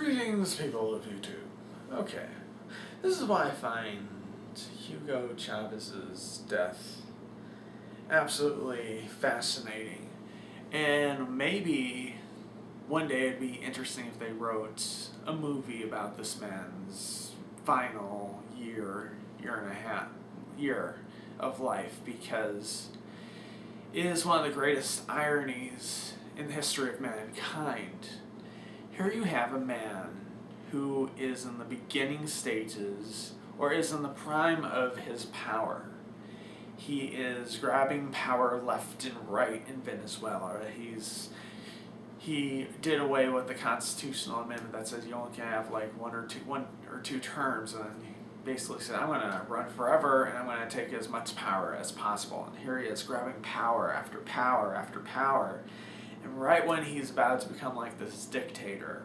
Greetings, people of YouTube. Okay, this is why I find Hugo Chavez's death absolutely fascinating. And maybe one day it'd be interesting if they wrote a movie about this man's final year and a half of life, because it is one of the greatest ironies in the history of mankind. Here you have a man who is in the beginning stages, or is in the prime of his power. He is grabbing power left and right in Venezuela. He did away with the constitutional amendment that says you only can have like one or two terms, and he basically said, I'm going to run forever and I'm going to take as much power as possible. And here he is grabbing power after power after power. And right when he's about to become like this dictator,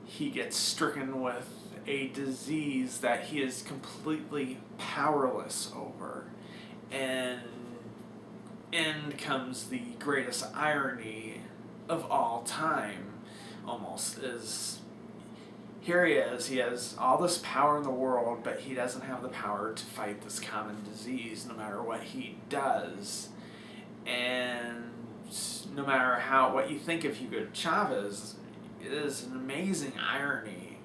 he gets stricken with a disease that he is completely powerless over. And in comes the greatest irony of all time, almost, is here he has all this power in the world, but he doesn't have the power to fight this common disease no matter what he does. And no matter what you think of Hugo Chavez, it is an amazing irony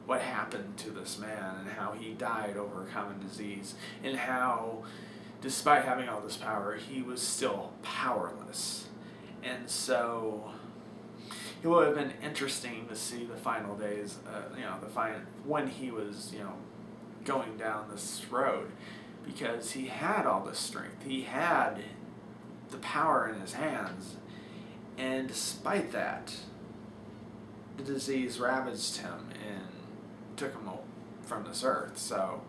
what happened to this man and how he died over a common disease, and how, despite having all this power, he was still powerless. And so it would have been interesting to see the final days, when he was, going down this road, because he had all this strength, he had the power in his hands, and despite that, the disease ravaged him and took him from this earth. So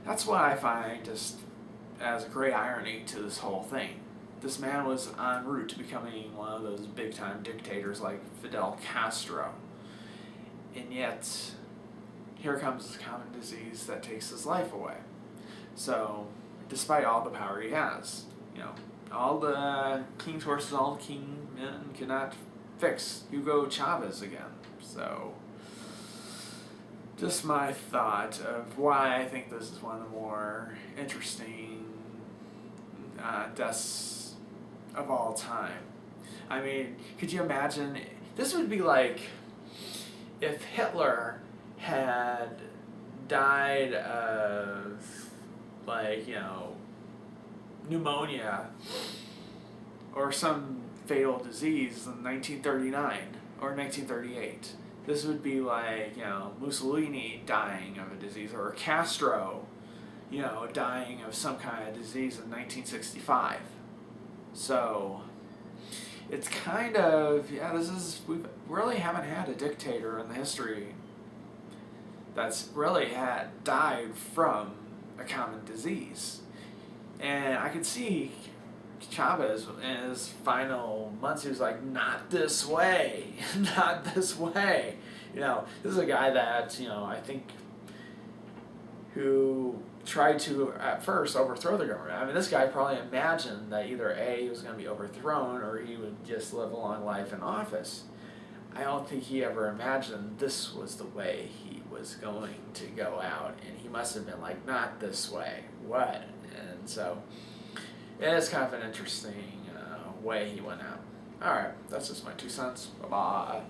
that's what I find just as a great irony to this whole thing. This man was en route to becoming one of those big-time dictators like Fidel Castro, and yet here comes this common disease that takes his life away. So despite all the power he has, all the king's horses, all the king men cannot fix Hugo Chavez again. So just my thought of why I think this is one of the more interesting deaths of all time. I mean, could you imagine? This would be like if Hitler had died of, pneumonia or some fatal disease in 1939 or 1938. This would be like, Mussolini dying of a disease, or Castro, dying of some kind of disease in 1965. We really haven't had a dictator in the history that's really died from a common disease. And I could see Chavez in his final months, he was like, not this way, not this way. This is a guy that, I think, who tried to, at first, overthrow the government. I mean, this guy probably imagined that either A, he was going to be overthrown, or he would just live a long life in office. I don't think he ever imagined this was the way he was going to go out, and he must have been like, not this way, what? And so it's kind of an interesting way he went out. Alright, that's just my 2 cents. Bye-bye.